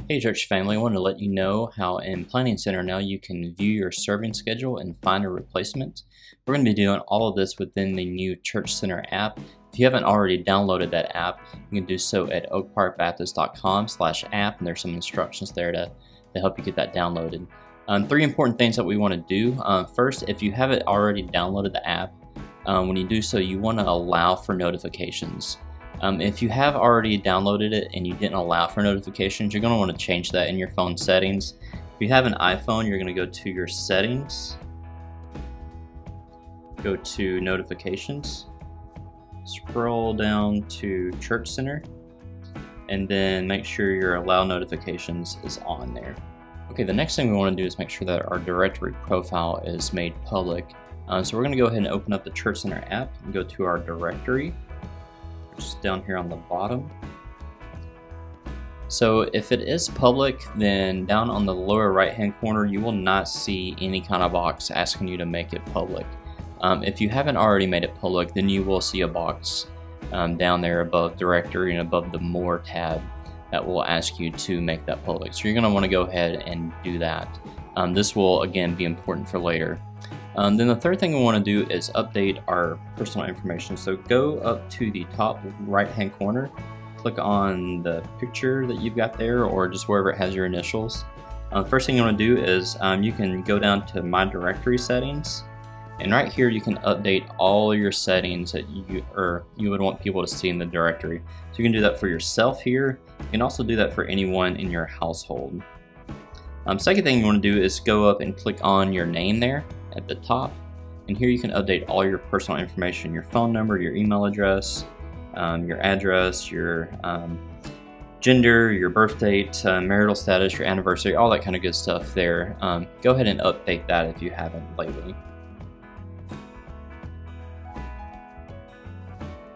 Hey church family, I want to let you know how in Planning Center now you can view your serving schedule and find a replacement. We're going to be doing all of this within the new Church Center app. If you haven't already downloaded that app, you can do so at oakparkbaptist.com/app, and there's some instructions there to help you get that downloaded. Three important things that we want to do. First, if you haven't already downloaded the app, when you do so, you want to allow for notifications. If you have already downloaded it and you didn't allow for notifications, you're going to want to change that in your phone settings. If you have an iPhone, you're going to go to your settings, go to notifications, scroll down to Church Center, and then make sure your allow notifications is on there. Okay, the next thing we want to do is make sure that our directory profile is made public. So we're going to go ahead and open up the Church Center app and go to our directory. Just down here on the bottom. So if it is public, then down on the lower right hand corner you will not see any kind of box asking you to make it public. If you haven't already made it public, then you will see a box down there above directory and above the more tab that will ask you to make that public. So you're going to want to go ahead and do that. This will again be important for later. Then the third thing we want to do is update our personal information. So go up to the top right hand corner, click on the picture that you've got there or just wherever it has your initials. First thing you want to do is you can go down to My Directory Settings, and right here you can update all your settings that you would want people to see in the directory. So you can do that for yourself here. You can also do that for anyone in your household. Second thing you want to do is go up and click on your name there at the top, and here you can update all your personal information, your phone number, your email address, your address, your gender, your birth date, marital status, your anniversary, all that kind of good stuff there. Go ahead and update that if you haven't lately.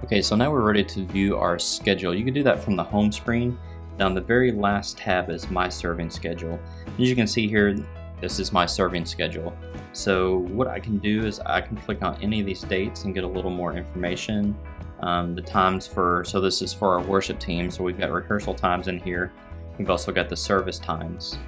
Okay, so now we're ready to view our schedule. You can do that from the home screen. Down the very last tab is My Serving Schedule. As you can see here, this is my serving schedule. So what I can do is I can click on any of these dates and get a little more information. The times so this is for our worship team, so we've got rehearsal times in here. We've also got the service times.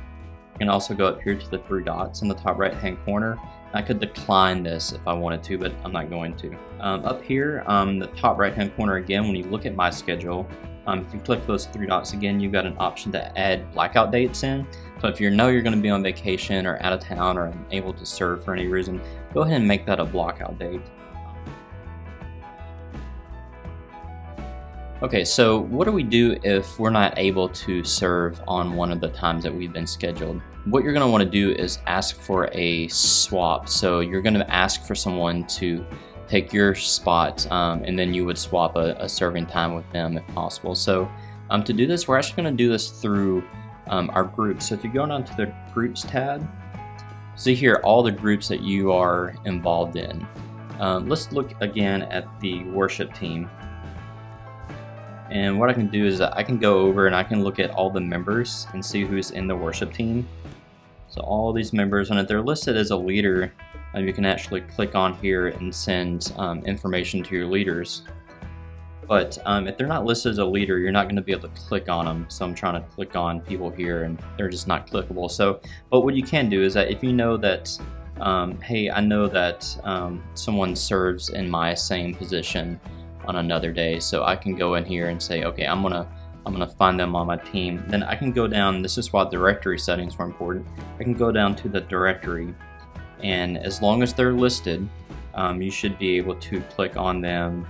I can also go up here to the three dots in the top right hand corner. I could decline this if I wanted to, but I'm not going to. Up here, the top right hand corner again, when you look at my schedule, if you click those three dots again, you've got an option to add blackout dates in. So if you know you're going to be on vacation or out of town or unable to serve for any reason, go ahead and make that a blockout date. Okay, so what do we do if we're not able to serve on one of the times that we've been scheduled? What you're going to want to do is ask for a swap. So you're going to ask for someone to take your spot, and then you would swap a serving time with them if possible. So to do this, we're actually going to do this through our groups. So if you go down to the Groups tab, see here all the groups that you are involved in. Let's look again at the worship team. And what I can do is I can go over and I can look at all the members and see who's in the worship team. So all these members, and if they're listed as a leader, you can actually click on here and send information to your leaders. But if they're not listed as a leader, you're not going to be able to click on them. So I'm trying to click on people here and they're just not clickable. So, but what you can do is that if you know that, hey, I know that someone serves in my same position on another day, so I can go in here and say, okay, I'm gonna find them on my team. Then I can go down, this is why directory settings were important. I can go down to the directory, and as long as they're listed, you should be able to click on them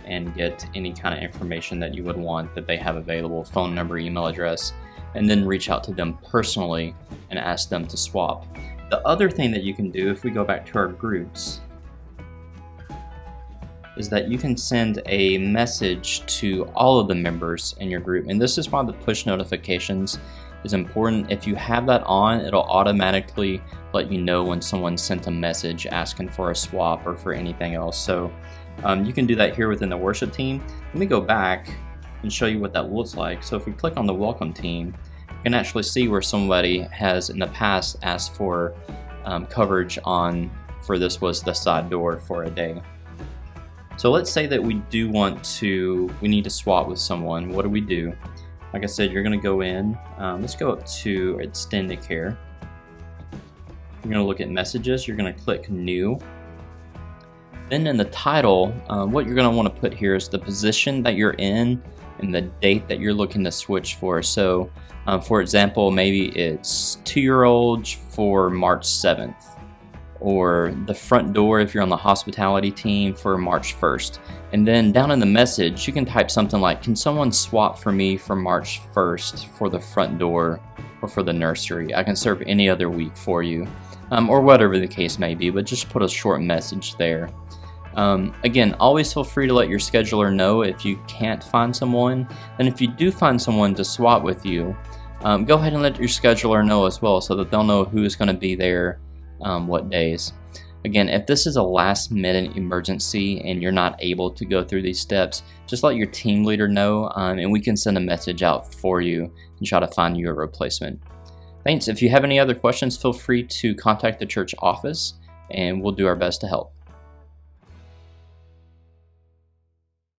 and get any kind of information that you would want that they have available, phone number, email address, and then reach out to them personally and ask them to swap. The other thing that you can do, if we go back to our groups, is that you can send a message to all of the members in your group. And this is why the push notifications is important. If you have that on, it'll automatically let you know when someone sent a message asking for a swap or for anything else. So you can do that here within the worship team. Let me go back and show you what that looks like. So if we click on the welcome team, you can actually see where somebody has in the past asked for coverage for this was the side door for a day. So let's say that we need to swap with someone. What do? Like I said, you're going to go in. Let's go up to extended care. You're going to look at messages. You're going to click new. Then in the title, what you're going to want to put here is the position that you're in and the date that you're looking to switch for. So, for example, maybe it's 2-year-olds for March 7th, or the front door if you're on the hospitality team for March 1st. And then down in the message, you can type something like, can someone swap for me for March 1st for the front door or for the nursery? I can serve any other week for you, or whatever the case may be, but just put a short message there. Again, always feel free to let your scheduler know if you can't find someone. And if you do find someone to swap with you, go ahead and let your scheduler know as well, so that they'll know who's going to be there what days. Again, if this is a last minute emergency and you're not able to go through these steps, just let your team leader know, and we can send a message out for you and try to find you a replacement. Thanks. If you have any other questions, feel free to contact the church office and we'll do our best to help.